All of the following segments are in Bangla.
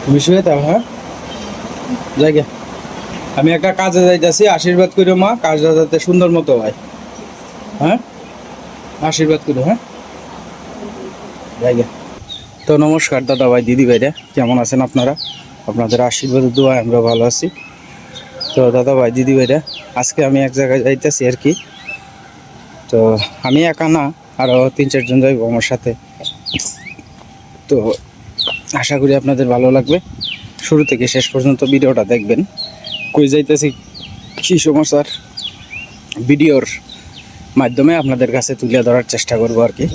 তুমি শুয়ে থাকো, হ্যাঁ জায়গা আমি একটা কাজে যাইতেছি। আশীর্বাদ করো মা, কাজটা যাতে সুন্দর মতো হয়। হ্যাঁ আশীর্বাদ করো, হ্যাঁ জায়গা। তো নমস্কার দাদা ভাই দিদি ভাইরা, কেমন আছেন আপনারা? আপনাদের আশীর্বাদের দোয়ায় আমরা ভালো আছি। তো দাদা ভাই দিদি ভাইরা, আজকে আমি এক জায়গায় যাইতেছি আর কি। তো আমি একা না, আরও 3-4 জন যাইব আমার সাথে। তো আশা করি আপনাদের ভালো লাগবে, শুরু থেকে শেষ পর্যন্ত ভিডিওটা দেখবেন। কই যাইতেছি, কী সমস্যার, ভিডিওর মাধ্যমে আপনাদের কাছে তুলে ধরার চেষ্টা করবো আর কি।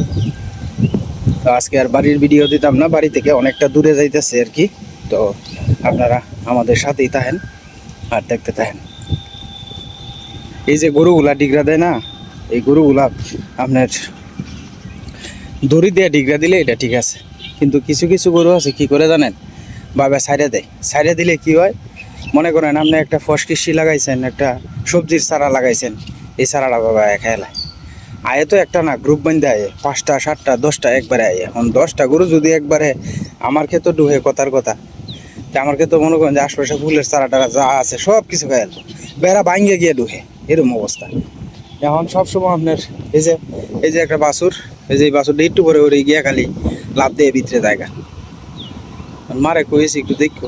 তো আজকে আর বাড়ির ভিডিও দিতাম না, বাড়ি থেকে অনেকটা দূরে যাইতেছে আর কি। তো আপনারা আমাদের সাথেই থাকেন আর দেখতে থাকেন। এই যে গরুগুলা ডিগরা দেয় না, এই গরুগুলা আপনার দড়ি দিয়ে ডিগরা দিলে এটা ঠিক আছে, কিন্তু কিছু কিছু গরু আছে কি করে জানেন, বাবা সাইডে দেয়। সাইডে দিলে কি হয়, মনে করেন আপনি একটা ফসকিসি লাগাইছেন, একটা সবজির চারা লাগাইছেন, এই চারাটা বাবা খেলায় আয়ে তো একটা না, গ্রুপ বান্ধে আয়ে 5টা 7টা 10টা একবারে আয়ে। এখন 10টা গরু যদি একবারে আমার ক্ষেত্রে ডুহে কথার কথা, আমার ক্ষেত্রে মনে করেন যে আশপাশে ফুলের চারা টারা যা আছে সব কিছু খাইল, বেড়া ভাঙ্গে গিয়ে ডুহে, এরকম অবস্থা। এখন সবসময় আপনার এই যে একটা বাছুর, এই যে বাছুরটা একটু করে ওরে গিয়া খালি লাভ দিয়ে ভিতরে জায়গা মারে কয়েছি একটু দেখো।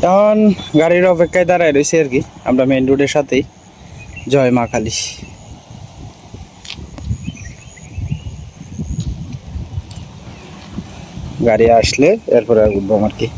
তখন গাড়ির অপেক্ষায় দাঁড়ায় রয়েছে আর কি, আমরা মেইন রোডের সাথেই। জয় মা কালী। গাড়ি আসলে এরপরে আর উঠবো আর কি।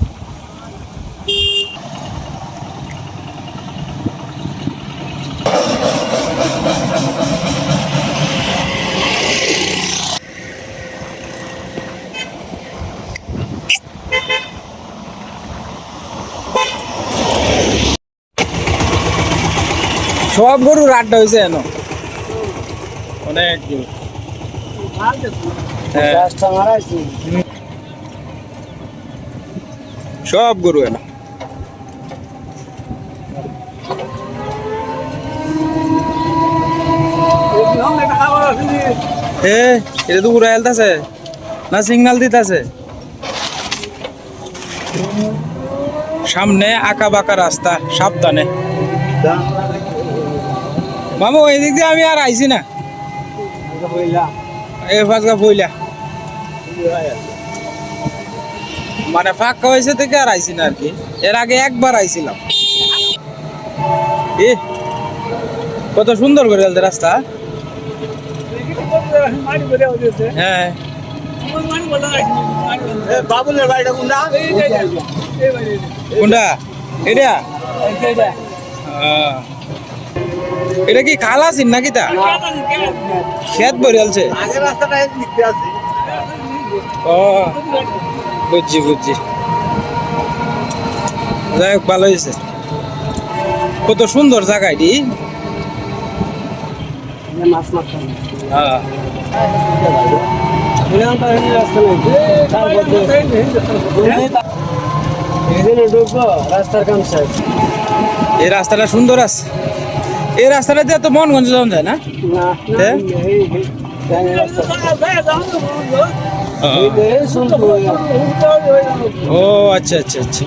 সব গরুর আড্ডা হয়েছে এন, অনেক গরু। সব গরু এন। এটা তো ঘুরে হেলতেছে না, সিগনাল দিতেছে। সামনে আঁকা বাঁকা রাস্তা, সাবধানে। মামু এই দিক দিয়ে আমি আর আইছি না, এই ফাঁকা পইলা মানে ফাঁকা হয়েছে থেকে আর আইছি না আর কি। এর আগে একবার আইছিলাম। কত সুন্দর করে চলতে রাস্তা। হ্যাঁ বাবুলের বাড়িটা কোনটা? কোনটা এটা? এটা কি খাল আছেন নাকি? তা খেত বরিয়ালছে। আগের রাস্তাটা লিখতে আছে। ও বুঝছি বুঝছি, যাই হোক ভালো হয়েছে। কত সুন্দর জায়গা এটি। মাছ মারতাম হ্যাঁ রাস্তার কাম শেষ। এই রাস্তাটা সুন্দর আছে। এই রাস্তাটা দিয়ে তো মনগঞ্জ যাওয়া যায় না? ও আচ্ছা আচ্ছা আচ্ছা।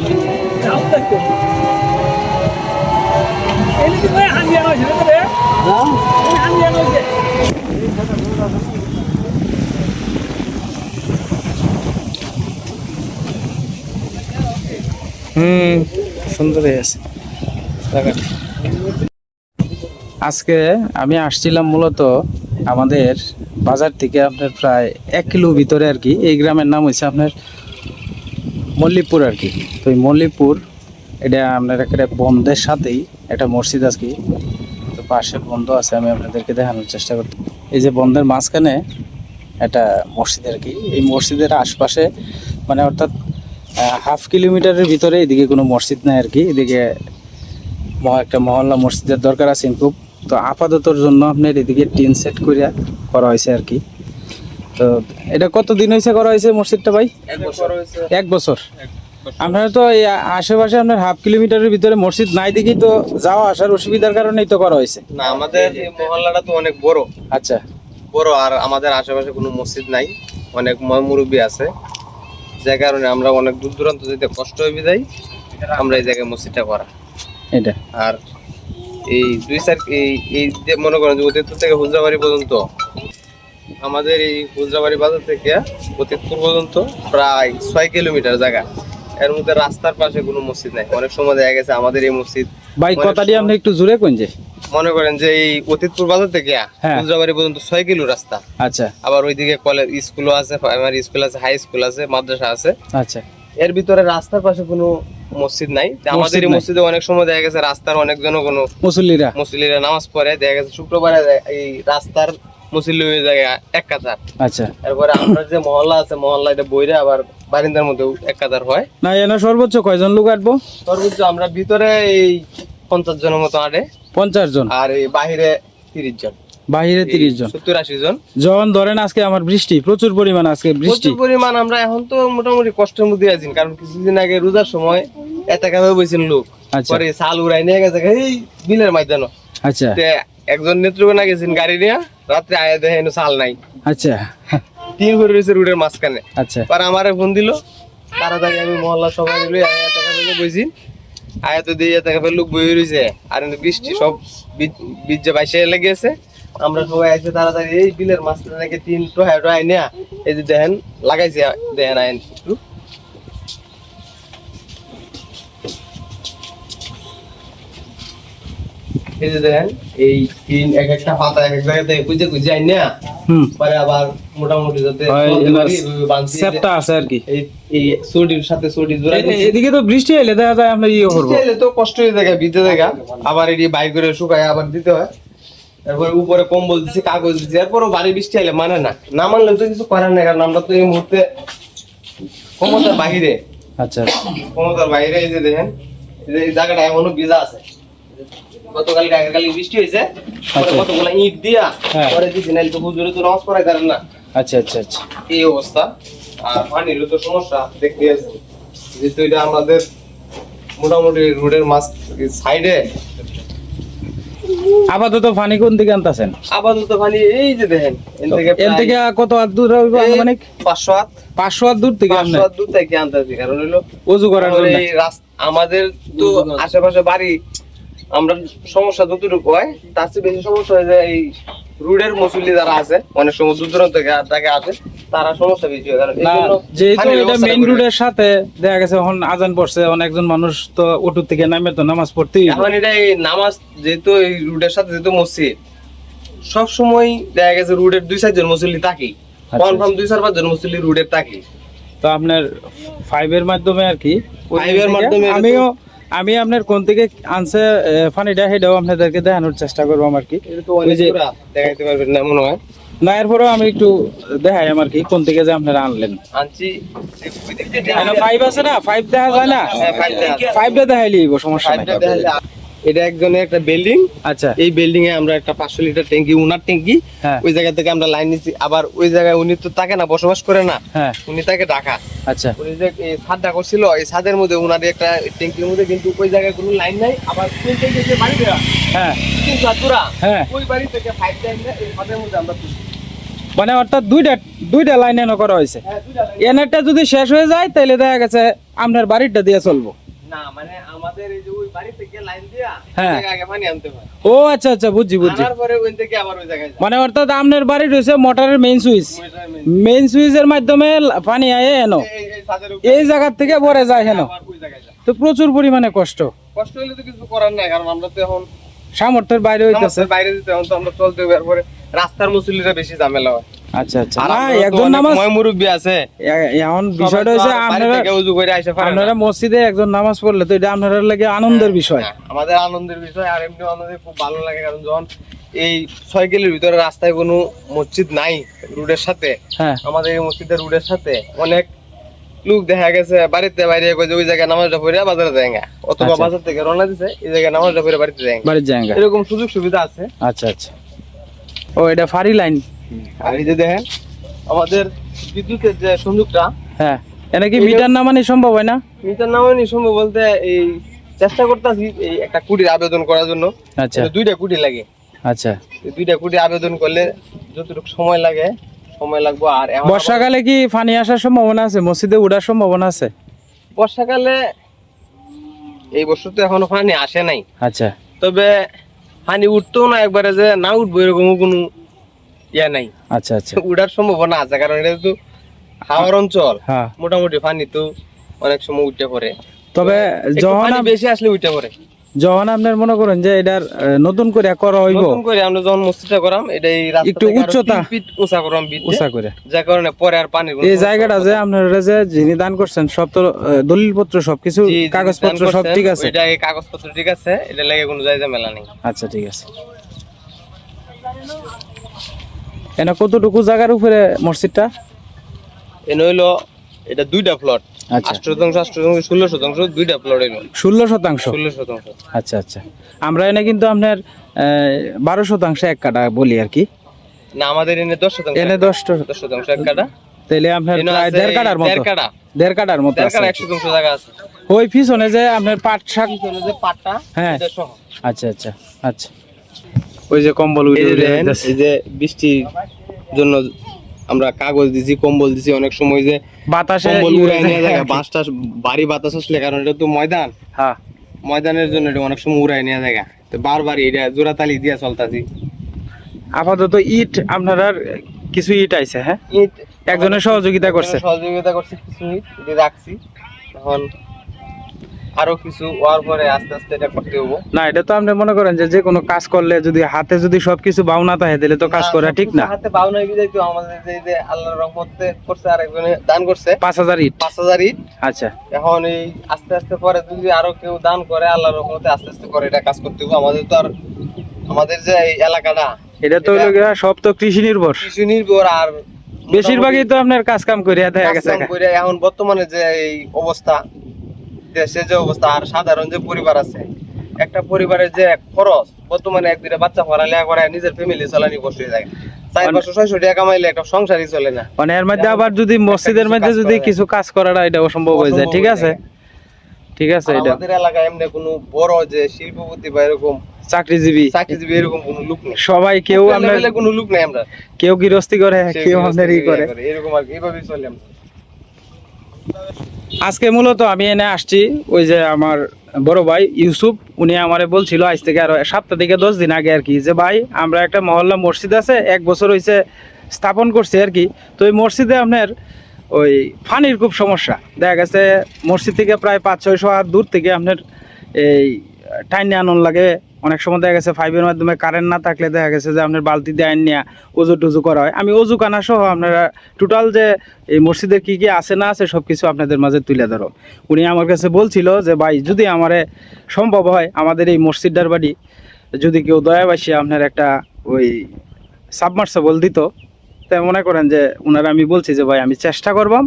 সুন্দর আছে জায়গাটা। আজকে আমি আসছিলাম মূলত আমাদের বাজার থেকে আপনার প্রায় 1 কিলো ভিতরে আর কি। এই গ্রামের নাম হয়েছে আপনার মল্লিকপুর আর কি। তো এই মল্লিকপুর এটা আপনার একটা বন্ধের সাথেই একটা মসজিদ আছে কি, তো পাশে বন্ধ আছে, আমি আপনাদেরকে দেখানোর চেষ্টা করতে। এই যে বন্ধের মাঝখানে একটা মসজিদ আর কি। এই মসজিদের আশপাশে মানে অর্থাৎ 1/2 কিলোমিটারের ভিতরে এদিকে কোনো মসজিদ নাই আর কি। এদিকে একটা মহল্লা মসজিদের দরকার আছে খুব। তো আপাততর জন্য আপনার এদিকে টিন সেট করা হয়েছে আর কি। তো এটা কতদিন হয়েছে করা হয়েছে মসজিদটা ভাই? 1 বছর। আপনারা তো এই আশেপাশে আপনার 1/2 কিলোমিটারের ভিতরে মসজিদ নাই দেখি তো যাওয়া আসার অসুবিধার কারণেই তো করা হয়েছে না, আমাদের এই মহল্লাটা তো অনেক বড়। আচ্ছা বড়, আর আমাদের আশেপাশে কোনো মসজিদ নাই। অনেক মুরব্বী আছে, যে কারণে আমরা অনেক দূর দূরান্ত যেতে কষ্ট হয়ে যাই, আমরা এই জায়গায় মসজিদটা করা। এটা আর এই দুই সাইড এই যে মনে করেন যে অতীতপুর থেকে হুজরাবাড়ি পর্যন্ত, আমাদের এই হুজরাবাড়ি বাজার থেকে অতীতপুর পর্যন্ত প্রায় 6 কিলোমিটার জায়গা। এর মধ্যে রাস্তার পাশে কোনো মসজিদ নাই। অনেক সময় দেখা গেছে আমাদের এই মসজিদ, ভাই কথাটি আপনি একটু জোরে কোন যে। মনে করেন যে এই অতীতপুর বাজার থেকে হ্যাঁ। হুজরাবাড়ি পর্যন্ত 6 কিলো রাস্তা। আচ্ছা আবার ওইদিকে কলেজ স্কুলও আছে, প্রাইমারি স্কুল আছে, হাই স্কুল আছে, মাদ্রাসা আছে। আচ্ছা এর ভিতরে রাস্তার পাশে কোনো মসজিদ নাই। তো আমাদের এই নাই। মসজিদে অনেক সময় দেখা গেছে রাস্তার অনেকজন কোনো মুসল্লিরা। মুসল্লিরা নামাজ পড়ে, দেখা গেছে শুক্রবারে এই রাস্তার মুসল্লি হয়ে যায় এক কাতার। আচ্ছা তারপরে আমরা যে মহল্লা আছে, মহল্লা এটা বইরে আবার বারিন্দার মধ্যেও এক কাতার হয়। না এনে সর্বোচ্চ কয়জন লোক আটবো? সর্বোচ্চ আমরা ভিতরে এই 50 জনের মতো আটে, 50 জন, আর এই বাহিরে 30 জন, বাহিরে 30 জন। 70-80 জন। যখন ধরেন আজকে আমার বৃষ্টি প্রচুর পরিমাণ, আজকে বৃষ্টি প্রচুর পরিমাণ। আমরা এখন তো মোটামুটি কষ্টের মধ্যে আছি, কারণ কিছুদিন আগে রোজার সময় এতাকাবে বইছেন লোক, আচ্ছা পরে চাল উড়াই নিয়ে গেছে এই বিলের ময়দানে। আচ্ছা তে একজন নেত্রকোনা গেছেন গাড়ি নিয়ে, রাত্রে আয়া দেখেন চাল নাই, আচ্ছা টিন ভরে রয়েছে রোডের মাঝখানে। আচ্ছা পরে আমারে ফোন দিল, তাড়াতাড়ি আমি মহল্লা সবাই মিলে এতাকা পেয়ে বইছি। আয়া তো দিয়ে এতাকা পেয়ে লোক বই রয়েছে, আর কিন্তু বৃষ্টি সব বীজ যে বাইসে লেগেছে। আমরা সবাই আছে তাড়াতাড়ি এই বিলের মাঝখানে নাকি টিন টোহাই নেয়া, এই যে দেখেন লাগাইছে, দেখেন আইন একটু। এই যে দেখেন এই টিন এক একটা পাতা এক এক জায়গা থেকে খুঁজে খুঁজে আইন না, হুম পরে আবার মোটামুটি যাতে হয়, চলতে এবার পারি, এইভাবে বাঁধছি। সেপটা আছে আর কি। এই এই সর্টির সাথে সর্টি জোড়া দিছি। এদিকে তো বৃষ্টি এলে দেখা যায় আমরা ইয়ে করবো। বৃষ্টি এলে তো কষ্ট হয়ে যায়, ভিজে যায়, আবার এটি বাইর করে শুকায় আবার দিতে হয়। তারপরে উপরে কম্বল দিচ্ছি, কাগজ দিচ্ছি, এরপরও বাড়ি বৃষ্টি এলে মানে না, না মানলে তো কিছু করার নেই, কারণ আমরা তো এই মুহূর্তে ক্ষমতার বাহিরে, আচ্ছা ক্ষমতার বাইরে। এই যে দেখেন এই যে এই জায়গাটা এখনো ভিজা আছে, গতকালকে আগেরকালকে বৃষ্টি হয়েছে, পরে কতগুলো ইট দিয়া হ্যাঁ। পরে দিচ্ছি, নাহলে তো হুজুরে তো নামাজ পড়াই পারেন না, আচ্ছা আচ্ছা আচ্ছা এই অবস্থা। আর পানিরও তো সমস্যা দেখতে আছে, যেহেতু এটা আমাদের মোটামুটি রোডের মাঝ সাইডে। আপাতত পানি কোন দিকে আনতেছেন? আপাতত পানি এই যে দেখেন এর থেকে কত হাত দূর হইব মানে? 500 হাত, 500 হাত দূর থেকে 500 হাত দূর থেকে আনতেছি। কারণ হলো ওযু করার জন্য। এই আমাদের তো আশেপাশে বাড়ি, আমরা সমস্যা যতটুকু হয় তার চেয়ে বেশি সমস্যা হয় যে এই রোডের মুসল্লি যারা আছে, অনেক সময় দূর দূরান্ত থেকে আছে, তারা সমস্যা বেশি হয়। কারণ এই না, জন্য যেহেতু পানির এটা ব্যবস্থাটা মেইন করে। রোডের সাথে দেখা গেছে এখন আজান পড়ছে, অনেকজন মানুষ তো অটো থেকে নামে তো নামাজ পড়তেই হবে। এখন এটা এই নামাজ যেহেতু এই রোডের সাথে যেহেতু মসজিদ, সব সময় দেখা গেছে রোডের 2-4 জন মুসল্লি থাকি, কনফার্ম 2-4-5 জন মুসল্লি রোডের থাকি। তো আপনার 5 এর মাধ্যমে আর কি, 5 এর মাধ্যমে আমি আপনার কোন থেকে আনছে পানিটা সেটাও আপনাদেরকে দেখানোর চেষ্টা করবো আমার কি। এটা তো অনেক দূর, দেখাইতে পারবেন না মনে হয়। না এরপরেও আমি একটু দেখাই আমার কি কোন থেকে যে আপনারা আনলেন। আনছি 5 আছে না, 5 দেখা যায় না, হ্যাঁ, 5 দেখা যায়। 5টা দেখাইলেই সমস্যা নাই। এটা একজনের একটা বিল্ডিং, আচ্ছা এই বিল্ডিং এ আমরা একটা 500 লিটার ট্যাঙ্কি, উনার ট্যাঙ্কি, হ্যাঁ ওই জায়গা থেকে আমরা লাইন নিচ্ছি। আবার ওই জায়গায় উনি তো থাকে না, বসবাস করে না, হ্যাঁ উনি থাকে ঢাকা। আচ্ছা উনি যে এই ছাদটা করছিল, এই ছাদের মধ্যে উনার একটা ট্যাঙ্কির মধ্যে কিন্তু ওই জায়গায় কোনো লাইন নাই। আবার ওই ট্যাঙ্কি যে বাড়ি দেওয়া হ্যাঁ কিন্তু আতুরা, হ্যাঁ ওই বাড়ি থেকে 5 লাইন এই ছাদের মধ্যে আমরা তুলছি। মানে অর্থাৎ দুইটা লাইন এনে করা হয়েছে। হ্যাঁ, দুইটা লাইন। এনারটা যদি শেষ হয়ে যায় তাহলে দেখা গেছে আপনার বাড়িটা দিয়ে চলবো। না মানে আমাদের এই যে ওই বাড়ি থেকে লাইন দিয়া হ্যাঁ। এই জায়গায় আগে পানি আনতে হয়, ও আচ্ছা আচ্ছা বুঝছি আনার পরে ওই থেকে আবার ওই জায়গায় যায়। মানে অর্থাৎ আপনার বাড়ি রয়েছে মোটরের মেইন সুইচ, মেইন সুইচের মাধ্যমে পানি আয়ে এনো এই ছাদের উপরে এই জায়গা থেকে পরে যায় হেন। আবার ওই জায়গায় যায়। তো প্রচুর পরিমাণে কষ্ট, কষ্ট হলে তো কিছু করার নাই, কারণ আমরা তো এখন সামর্থ্যের বাইরে হইতেছে। নামাজের বাইরে দিতে, এখন তো আমরা চলতে হবে। এরপরে রাস্তার মুসল্লিরা বেশি ঝামেলা হয়। আচ্ছা আচ্ছা আর না আপনারা তো একজন অনেক নামাজ মুরব্বি আছে, এখন বিষয়টা হচ্ছে বাড়ি আপনারা থেকে উজু করে আইসা পারে না। আপনারা মসজিদে একজন নামাজ পড়লে তো এটা আপনাদের লাগে আনন্দের বিষয়। হ্যাঁ, আমাদের আনন্দের বিষয়। আর এমনি আমাদের খুব ভালো লাগে, কারণ যখন এই 6 কিলোর ভিতরে রাস্তায় কোনো মসজিদ নাই রোডের সাথে, হ্যাঁ আমাদের এই মসজিদের রোডের সাথে অনেক লোক দেখা গেছে বাড়িতে বাইরে কই যে ওই জায়গায় নামাজটা পড়ে বাজারে যায় না, অথবা আচ্ছা। বাজার থেকে রওনা দিছে এই জায়গায় নামাজটা পড়ে বাড়িতে যায় না। বাড়ির জায়গা। এরকম সুযোগ সুবিধা আছে। আচ্ছা আচ্ছা ও এটা ফারি লাইন। আর এই যে দেখেন আমাদের বিদ্যুতের যে সংযোগটা, হ্যাঁ এনে কি মিটার নামানি সম্ভব হয় না? মিটার নামানি সম্ভব বলতে এই চেষ্টা করতেছি এই একটা কুটির আবেদন করার জন্য। আচ্ছা 2টা কুটি লাগে। আচ্ছা এই 2টা কুটি আবেদন করলে যতটুকু সময় লাগে সময় লাগবে। আর এখন বর্ষাকালে কি পানি আসার সম্ভাবনা আছে, মসজিদে উঠার সম্ভাবনা আছে? বর্ষাকালে এই বছর তো এখনো পানি আসে নাই, আচ্ছা তবে পানি উঠতেও না একবারে যে না উঠবো এরকম কোনো ইয়া নাই, আচ্ছা আচ্ছা। উঠার সম্ভাবনা আছে, কারণ এটা তো হাওয়ার অঞ্চল, হ্যাঁ, মোটামুটি পানি তো অনেক সময় উঠে পড়ে, তবে একটু যখন পানি বেশি আসলে উঠে পড়ে। যখন আপনার মনে করেন যে এটার নতুন করে করা হইব, নতুন করে আমরা যখন মসজিদটা করাম এটা এই রাস্তা একটু থেকে আরো উচ্চতা 3 ফিট উঁচা করাম বিটে, উঁচা করে, যার কারণে পরে আর পানির কোনো এই সমস্যা জায়গাটা হবে যে না। আপনারা যে যিনি দান করছেন সব তো দলিলপত্র সবকিছু জি, জি, কাগজপত্র দান সব করছেন, ঠিক আছে? ওইটা এই কাগজপত্র ঠিক আছে, এটা লাগে কোনো জায়গা মেলা নেই। আচ্ছা ঠিক আছে। এনে কতটুকু জায়গার উপরে মসজিদটা? এনে হইলো এটা 2টা প্লট, আচ্ছা 8 শতাংশ 16 শতাংশ 2টা প্লট হইলো 16%। 16 শতাংশ। আচ্ছা আচ্ছা। আমরা এনে কিন্তু আপনার 12% এক কাটা বলি আর কি। না, আমাদের এনে 10 শতাংশ, এনে 10 10 শতাংশ এক কাটা, তাইলে আপনার এনে প্রায় আছে 1.5 কাটার মতো, 1.5 কাটা, 1.5 কাটার মতো 1.5 আছে কাটা আর 1 কি। শতাংশ জায়গা আছে। ওই পিছনে যে আপনার পাট শাক, পিছনে যে পাটটা হ্যাঁ। এটা সহ। আচ্ছা আচ্ছা আচ্ছা। ওই যে কম্বল এই উড়ে যে উড়ে দেখেন, যাইতেছে। এই যে বৃষ্টির জন্য আমরা কাগজ দিছি, কম্বল দিছি, অনেক সময় যে বাতাসে কম্বল ই উড়াই হয়ে নিয়ে যায় যায়, আর কি। বাসটা ভারী বাতাস আসলে, কারণ এটা তো ময়দান, হ্যাঁ, ময়দানের জন্য এটা অনেক সময় উড়াই নিয়ে যায়, তো বারবার এটা জোড়াতালি দিয়া চলতাছি। আপাতত ইট আপনার আর কিছু ইট আইছে, হ্যাঁ ইট একজনের সহযোগিতা করছে। সহযোগিতা করছে, কিছু ইট এটা রাখছি, এখন আরো কিছু ওয়ার পরে আস্তে আস্তে এটা করতে হবো। না এটা তো আপনি মনে করেন যে যে কোনো কাজ করলে যদি হাতে যদি সবকিছু বাউনা থাকে তাহলে তো কাজ করা ঠিক না। হাতে বাউনা হয়ে যায়, তো আমাদের যে আল্লাহর রহমতে করছে, আর একজনে দান করছে 5000 ইট। 5000 ইট। আচ্ছা এখন এই আস্তে আস্তে পরে যদি আরো কেউ দান করে আল্লাহর রহমতে আস্তে আস্তে করে এটা কাজ করতে হবে। আমাদের তো আর আমাদের যে এই এলাকাটা এটা তো হলো গিয়া সব তো কৃষি নির্ভর, কৃষি নির্ভর, আর বেশিরভাগই তো আপনার কাজ কাম করে দেখা গেছে। কাজ কাম করে এখন বর্তমানে যে এই অবস্থা, দেশে যে অবস্থা, আর সাধারণ যে পরিবার আছে, একটা পরিবারের যে খরচ বর্তমানে 1-2টা বাচ্চা পড়ালেখা করে নিজের ফ্যামিলি চালানি কষ্ট হয়ে যায়, 400-600 টাকা কামাইলে একটা সংসারই চলে না। মানে এর মধ্যে আবার যদি মসজিদের মধ্যে যদি কিছু কাজ করাটা এটা অসম্ভব হয়ে যায়। ঠিক আছে ঠিক আছে। এটা আমাদের এলাকায় এমনি কোনো বড় যে শিল্পপতি বা এরকম চাকরিজীবী চাকরিজীবী এরকম কোনো লোক নেই, সবাই, কেউ আপনার লেভেলে কোনো লোক নেই, আমরা কেউ গৃহস্থী করে, কেউ আপনার ই করে। এরকম আর কি, এইভাবেই চলে আমরা। আজকে মূলত আমি এনে আসছি ওই যে আমার বড় ভাই ইউসুফ, উনি আমারে বলছিল আজ থেকে আরো 7 থেকে 10 দিন আগে আর কি, যে ভাই আমরা একটা মহল্লা মসজিদ আছে 1 বছর হয়েছে স্থাপন করছি আর কি, তো ওই মসজিদে আপনার ওই পানির খুব সমস্যা দেখা গেছে। মসজিদ থেকে প্রায় 500-600 হাত দূর থেকে আপনার এই টাইনে আনন লাগে। অনেক সময় দেখা গেছে পাইপের মাধ্যমে কারেন্ট না থাকলে দেখা গেছে যে আপনার বালতি দিয়ে আইন নিয়ে অজু টুজু করা হয়। আমি অজু কানা সহ আপনারা টোটাল যে এই মসজিদের কী কী আছে না আছে সব কিছু আপনাদের মাঝে তুলে ধরো। উনি আমার কাছে বলছিল যে ভাই যদি আমারে সম্ভব হয় আমাদের এই মসজিদটার বাড়ি যদি কেউ দয়াবাসী আপনার একটা ওই সাবমার্সেবল দিত, তাই মনে করেন যে ওনারা, আমি বলছি যে ভাই আমি চেষ্টা করবাম,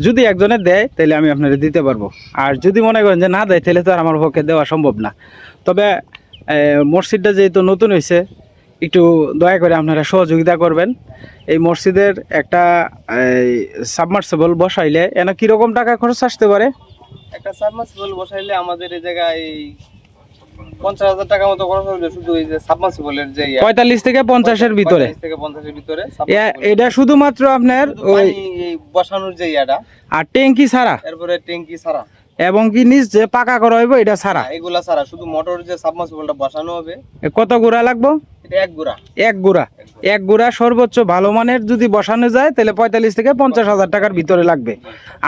যদি একজনের দেয় তাহলে আমি আপনারা দিতে পারবো, আর যদি মনে করেন যে না দেয় তাহলে তো আর আমার পক্ষে দেওয়া সম্ভব না। তবে মসজিদটা যেহেতু নতুন হয়েছে একটু দয়া করে আপনারা সহযোগিতা করবেন। এই মসজিদের একটা সাবমার্সেবল বসাইলে এনে কীরকম টাকা খরচ আসতে পারে? একটা সাবমার্সিবল বসাইলে আমাদের এই জায়গায় 50,000 টাকা মতো খরচ হবে, শুধু এই যে সাবমার্সিবলের যে 45 থেকে 50-এর ভিতরে। 45 থেকে 50-এর ভিতরে এটা শুধুমাত্র আপনার ওই পানি এই বসানোর যে ইয়াটা, আর ট্যাঙ্কি ছাড়া, এরপরে ট্যাঙ্কি ছাড়া, এবং কি নিচ যে পাকা করা হইব এটা ছাড়া, এগুলা ছাড়া শুধু মোটর যে সাবমার্সিবলটা বসানো হবে। কত গুড়া লাগবো? এটা এক গুড়া। এক গুড়া সর্বোচ্চ ভালো মানের যদি বসানো যায় তাহলে 45 থেকে 50,000 টাকার ভিতরে লাগবে।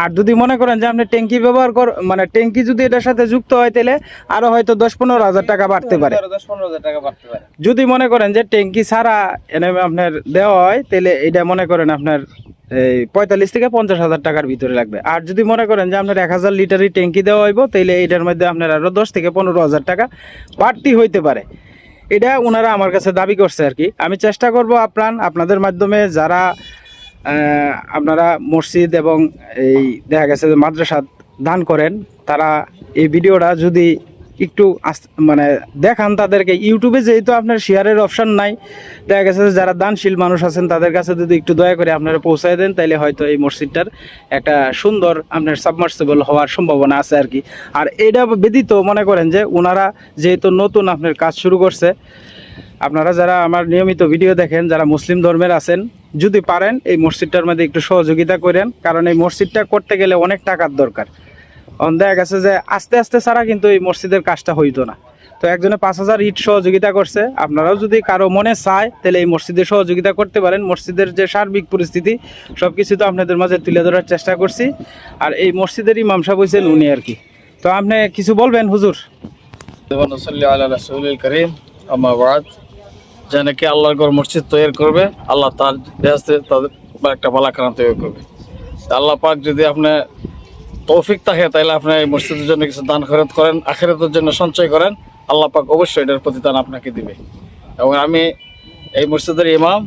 আর যদি মনে করেন যে আপনি ট্যাঙ্কি ব্যবহার মানে ট্যাঙ্কি যদি এটার সাথে যুক্ত হয় তাহলে আরো হয়তো 10-15,000 টাকা বাড়তে পারে। 10-15,000 টাকা বাড়তে পারে। যদি মনে করেন যে ট্যাঙ্কি ছাড়া এনে আপনার দেওয়া হয় তাহলে এটা মনে করেন আপনার এই 45 থেকে 50,000 টাকার ভিতরে লাগবে। আর যদি মনে করেন যে আপনার 1000 লিটারের ট্যাঙ্কি দেওয়া হইব তাহলে এটার মধ্যে আপনার আরো 10 থেকে 15,000 টাকা বাড়তি হইতে পারে। এটা ওনারা আমার কাছে দাবি করছে আর কি। আমি চেষ্টা করব আপনাদের মাধ্যমে যারা আপনারা মসজিদ এবং এই দেখা গেছে যে মাদ্রাসা দান করেন, তারা এই ভিডিওটা যদি একটু মানে দেখান তাদেরকে। ইউটিউবে যেহেতু আপনার শেয়ারের অপশন নাই, দেখা গেছে যে যারা দানশীল মানুষ আছেন তাদের কাছে যদি একটু দয়া করে আপনারা পৌঁছায় দেন তাহলে হয়তো এই মসজিদটার একটা সুন্দর আপনার সাবমার্সিবল হওয়ার সম্ভাবনা আছে আর কি। আর এটা ব্যতীত মনে করেন যে ওনারা যেহেতু নতুন আপনার কাজ শুরু করছে, আপনারা যারা আমার নিয়মিত ভিডিও দেখেন, যারা মুসলিম ধর্মের আছেন, যদি পারেন এই মসজিদটার মধ্যে একটু সহযোগিতা করেন, কারণ এই মসজিদটা করতে গেলে অনেক টাকার দরকার। দেখা গেছে যে আস্তে আস্তে ছাড়া কিন্তু এই মসজিদের কাজটা হইতো না। তো একজনে 5,000 ইট সহযোগিতা করছে। আপনারাও যদি কারো মনে চায় তাহলে এই মসজিদে সহযোগিতা করতে পারেন। মসজিদের যে সার্বিক পরিস্থিতি সব কিছু তো আপনাদের মাঝে তুলে ধরার চেষ্টা করছি। আর এই মসজিদের ইমাম সাহেব হয়েছেন উনি আর কি। তো আপনি কিছু বলবেন হুজুর? যেন কি আল্লাহর ঘর মসজিদ তৈরি করবে, আল্লাহ তার বেহেশতে তাদের একটা বালাখানা তৈরি করবে। আল্লাহ পাক যদি আপনি তৌফিক থাকে তাহলে আপনি এই মসজিদের জন্য কিছু দান খরচ করেন, আখিরাতের জন্য সঞ্চয় করেন, আল্লাহ পাক অবশ্যই এটার প্রতিদান আপনাকে দিবে। এবং আমি এই মসজিদের ইমাম,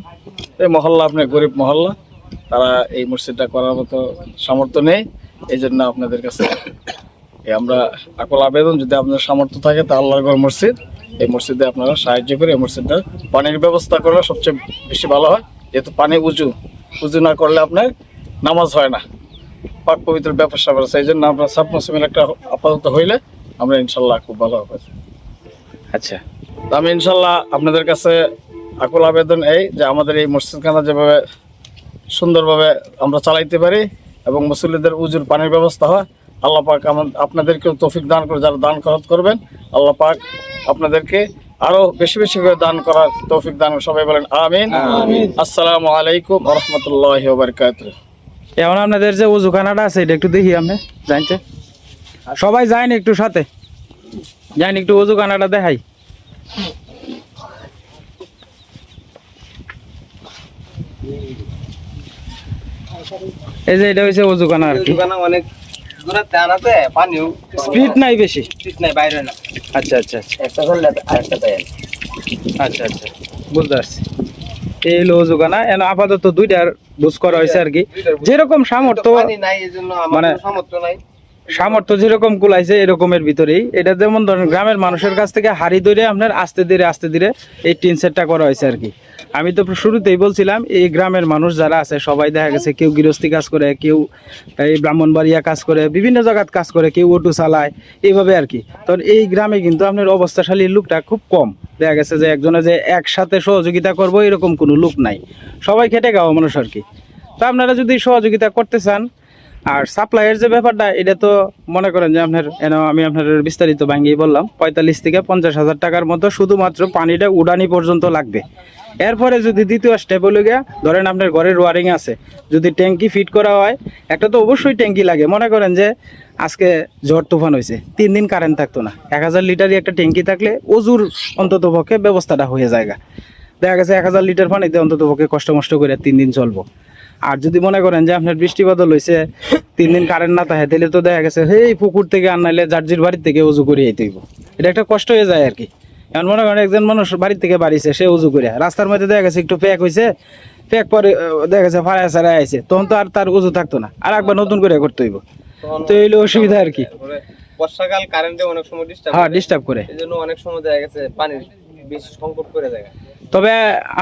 এই মহল্লা আপনার গরিব মহল্লা, তারা এই মসজিদটা করার মতো সামর্থ্য নেই। এই জন্য আপনাদের কাছে আমরা আকুল আবেদন, যদি আপনার সামর্থ্য থাকে তা আল্লাহর ঘর মসজিদ, এই মসজিদে আপনারা সাহায্য করে এই মসজিদটা পানির ব্যবস্থা করলে সবচেয়ে বেশি ভালো হয়। যেহেতু পানি উঁচু না করলে আপনার নামাজ হয় না, পাক পবিত্র ব্যাপার স্যাপার আছে। এই জন্য আমরা সাব মৌসুমের একটা আপাতত হইলে আমরা ইনশাল্লাহ খুব ভালো হবে। আচ্ছা, তো আমি ইনশাল্লাহ আপনাদের কাছে আকুল আবেদন এই যে আমাদের এই মসজিদখানা যেভাবে সুন্দরভাবে আমরা চালাইতে পারি এবং মুসল্লিদের উজুর পানির ব্যবস্থা হয়, আল্লাহ পাক আপনাদেরকেও তৌফিক দান করে, যারা দান খরচ করবেন আল্লাহ পাক আপনাদেরকে আরো বেশি বেশি করে দান করার তৌফিক দান। সবাই বলেন আমিন। আসসালামু আলাইকুম ওয়া রাহমাতুল্লাহি ওয়া বারাকাতুহু। এখন আপনাদের যে ওজুখানাটা আছে এটা একটু দেখি, আপনি জানছে সবাই যান একটু সাথে যান, একটু ওজুখানাটা দেখাই। এই যে এটা হচ্ছে ওজুখানা আর কি। অনেক দূরে আনাতে পানিও স্পিড নাই বেশি, ঠিক নাই, বাইরে না। আচ্ছা আচ্ছা আচ্ছা একটা করলে আরেকটা দেয়। আচ্ছা আচ্ছা, বুঝতে পারছি। এই হলো ওজুখানা। এখন আপাতত দুইটার বুঝ করা হয়েছে আর কি, যেরকম সামর্থ্য, পানি নাই এজন্য মানে আমার সামর্থ্য নাই। সামর্থ্য যেরকম কুলাইছে এরকমের ভিতরেই এটা, যেমন ধরেন গ্রামের মানুষের কাছ থেকে হাড়ি ধরে আপনার আস্তে ধীরে এই টিন সেটটা করা হয়েছে আর কি। আমি তো শুরুতেই বলছিলাম এই গ্রামের মানুষ যারা আছে সবাই দেখা গেছে কেউ গৃহস্থী কাজ করে, কেউ এই ব্রাহ্মণবাড়িয়া কাজ করে, বিভিন্ন জায়গায় কাজ করে, কেউ অটো চালায়, এইভাবে আর কি। তখন এই গ্রামে কিন্তু আপনার অবস্থাশালী লোকটা খুব কম। দেখা গেছে যে একজনে যে একসাথে সহযোগিতা করবো এরকম কোনো লোক নাই, সবাই খেটে খাওয়া মানুষ আর কি। তো আপনারা যদি সহযোগিতা করতে চান, আর সাপ্লাইয়ের যে ব্যাপারটা এটা তো মনে করেন যে আপনার আমি আপনার বিস্তারিত ভাঙিয়ে বললাম 45 থেকে 50,000 টাকার মতো শুধুমাত্র পানিটা উড়ানি পর্যন্ত লাগবে। এরপরে যদি দ্বিতীয় স্টেপ হলো গিয়া, ধরেন আপনার ঘরের ওয়ারিং আছে, যদি ট্যাঙ্কি ফিট করা হয়, একটা তো অবশ্যই ট্যাঙ্কি লাগে। মনে করেন যে আজকে ঝড় তুফান হয়েছে, 3 দিন কারেন্ট থাকতো না, 1000 লিটারই একটা ট্যাঙ্কি থাকলে অজুর অন্তত পক্ষে ব্যবস্থাটা হয়ে যায়। দেখা গেছে 1000 লিটার পানিতে অন্তত পক্ষে কষ্ট মষ্ট করে 3 দিন চলবো। আর যদি মনে করেন যে আপনার বৃষ্টি বাদল হয়েছে, 3 দিন কারেন্ট না থাকে, তাহলে তো দেখা গেছে এই পুকুর থেকে আনাইলে জার্জির বাড়ির থেকে উজু করে আইতে হইব, এটা একটা কষ্ট হয়ে যায় আর কি। এখন মনে করেন একজন মানুষ বাড়ির থেকে বাড়িছে, সে উজু করে রাস্তার মধ্যে দেখা গেছে একটু প্যাক হয়েছে, প্যাক পরে দেখা গেছে ফাড়ায় ছাড়াই আইছে, তখন তো আর তার উজু থাকতো না, আর একবার নতুন করে করতে হইব। তো এইগুলো অসুবিধা আর কি। বর্ষাকাল কারেন্টে অনেক সময় ডিস্টার্ব করে, এজন্য অনেক সময় দেখা গেছে পানির বেশি সংকট করে যায়। তবে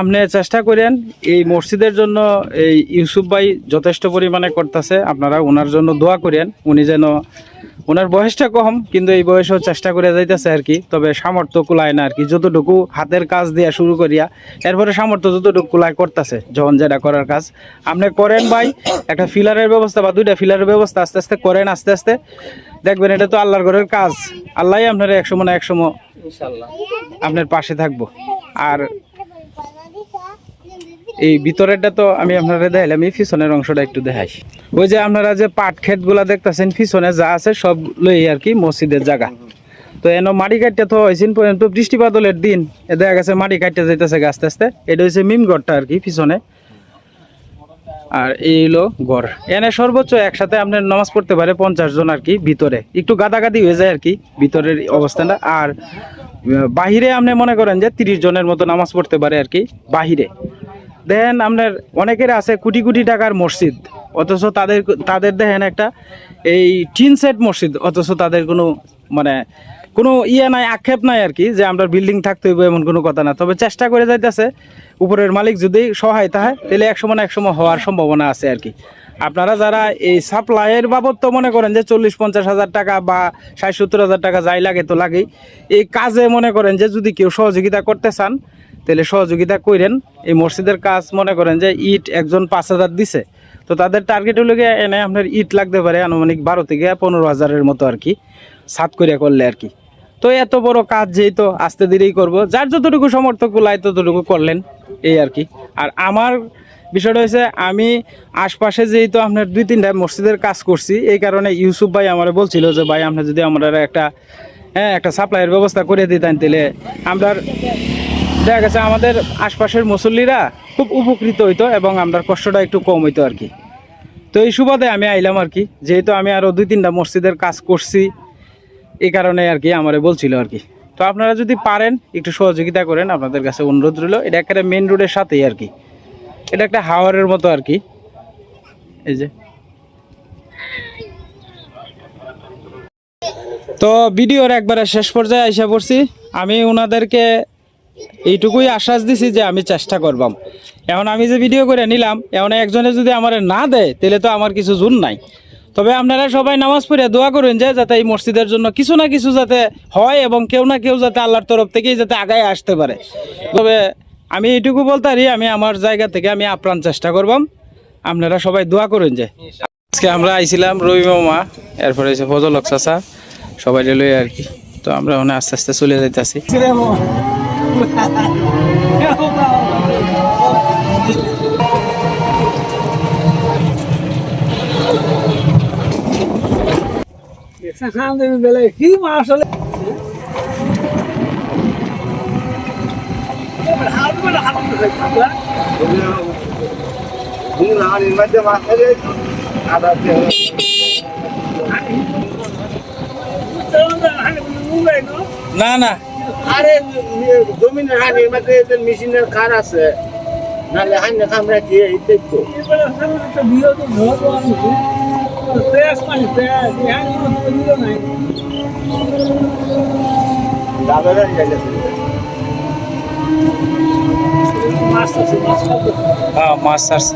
আপনি চেষ্টা করেন এই মসজিদের জন্য। এই ইউসুফ ভাই যথেষ্ট পরিমাণে করতেছে, আপনারা ওনার জন্য দোয়া করেন। উনি যেন, ওনার বয়সটা কম কিন্তু এই বয়সেও চেষ্টা করে যাইতেছে আর কি। তবে সামর্থ্য কুলায় না আর কি, যতটুকু হাতের কাজ দিয়ে শুরু করিয়া এরপরে সামর্থ্য যতটুকু কুলায় করতেছে, যখন যেটা করার কাজ আপনি করেন ভাই। একটা ফিলারের ব্যবস্থা বা 2টা ফিলারের ব্যবস্থা আস্তে আস্তে করেন, আস্তে আস্তে দেখবেন এটা তো আল্লাহর ঘরের কাজ, আল্লাহ আপনার একসময় না একসময় ইনশাআল্লাহ আপনার পাশে থাকবো। আর এই ভিতরেরটা তো আমি আপনারা দেখাইলাম, এই পিছনের অংশটা একটু দেখাই। ওই যে আপনারা যে পাট ক্ষেত গুলা দেখতেছেন পিছনে যা আছে সব লই আর কি মসজিদের জায়গা। তো এনে মাটি কাটতে তো হয়েছেন পর্যন্ত বৃষ্টি বাদলের দিন দেখা গেছে মাটি কাটতে যাইতেছে আস্তে আস্তে। এটা হচ্ছে মিমগড়টা আর কি পিছনে। আর এই হলো ঘর। এনে সর্বোচ্চ একসাথে আপনার নামাজ পড়তে পারে 50 জন আর কি। ভিতরে একটু গাদাগাদি হয়ে যায় আর কি ভিতরের অবস্থানটা। আর বাহিরে আপনি মনে করেন যে 30 জনের মতো নামাজ পড়তে পারে আর কি বাহিরে। দেখেন আপনার অনেকের আছে কোটি কোটি টাকার মসজিদ, অথচ তাদের দেখেন একটা এই টিন সেট মসজিদ, অথচ তাদের কোনো মানে কোনো নাই, আক্ষেপ নাই আর কি যে আমরা বিল্ডিং থাকতে হইব এমন কোনো কথা না। তবে চেষ্টা করে যাইতেছে, উপরের মালিক যদি সহায়তা হয় তাহলে একসময় না একসময় হওয়ার সম্ভাবনা আছে আর কি। আপনারা যারা এই সাপ্লাইয়ের বাবদ তো মনে করেন যে 40-50 হাজার টাকা বা 60-70 হাজার টাকা যাই লাগে তো লাগেই। এই কাজে মনে করেন যে যদি কেউ সহযোগিতা করতে চান তাহলে সহযোগিতা করেন। এই মসজিদের কাজ মনে করেন যে ইট একজন 5,000 দিছে, তো তাদের টার্গেট হলো গিয়ে এনে আপনার ইট লাগতে পারে আনুমানিক 12 থেকে 15,000-এর মতো আর কি, ছাদ করিয়া করলে আর কি। তো এত বড় কাজ যেহেতু আস্তে ধীরেই করব, যার যতটুকু সমর্থ কুলায় ততটুকু করলেন, এই আর কি। আর আমার বিষয়টা হয়েছে, আমি আশপাশে যেহেতু আপনার 2-3টা মসজিদের কাজ করছি, এই কারণে ইউসুফ ভাই আমার বলছিল যে ভাই আপনি যদি আমরা একটা সাপ্লাইয়ের ব্যবস্থা করে দিতেন, তাহলে আমরা দেখা গেছে আমাদের আশপাশের মুসল্লিরা খুব উপকৃত হইতো এবং আমরা কষ্টটা একটু কম হইতো আর কি। তো এই সুবাদে আমি আইলাম আর কি, যেহেতু আমি আরও 2-3টা মসজিদের কাজ করছি, এই কারণে আর কি আমারে বলছিল আর কি। তো আপনারা যদি পারেন একটু সহযোগিতা করেন, আপনাদের কাছে অনুরোধ রইল। এটা একটা মেন রোডের সাথেই আর কি, এটা একটা হাওয়ারের মতো আর কি। এই যে তো ভিডিওর একবারে শেষ পর্যায়ে আইসা পড়ছি। আমি ওনাদেরকে এইটুকুই আশ্বাস দিছি যে আমি চেষ্টা করবাম। এখন আমি যে ভিডিও করে নিলাম, এখন একজনে যদি আমার না দেয় তাহলে তো আমার কিছু জুন নাই। তবে আপনারা সবাই নামাজ পড়ে দোয়া করেন যে যাতে এই মসজিদের জন্য কিছু না কিছু যাতে হয় এবং কেউ না কেউ যাতে আল্লাহর তরফ থেকেই যাতে আগায় আসতে পারে। তবে আমি এইটুকু বলতারি, আমি আমার জায়গা থেকে আমি আপ্রাণ চেষ্টা করবাম। আপনারা সবাই দোয়া করেন যে। আজকে আমরা আইছিলাম রবি মামা, এরপরে হচ্ছে ফজল হক চাচা, সবাই লই আর কি। তো আমরা ওখানে আস্তে আস্তে চলে যাইতেছি। কি আসলে না না, আরে জমিনের হানির মধ্যে মেশিনের কার আছে, নাহলে হানি কামড়া দিয়ে দেখতো হ্যাঁ মাছ ছাড়ছে।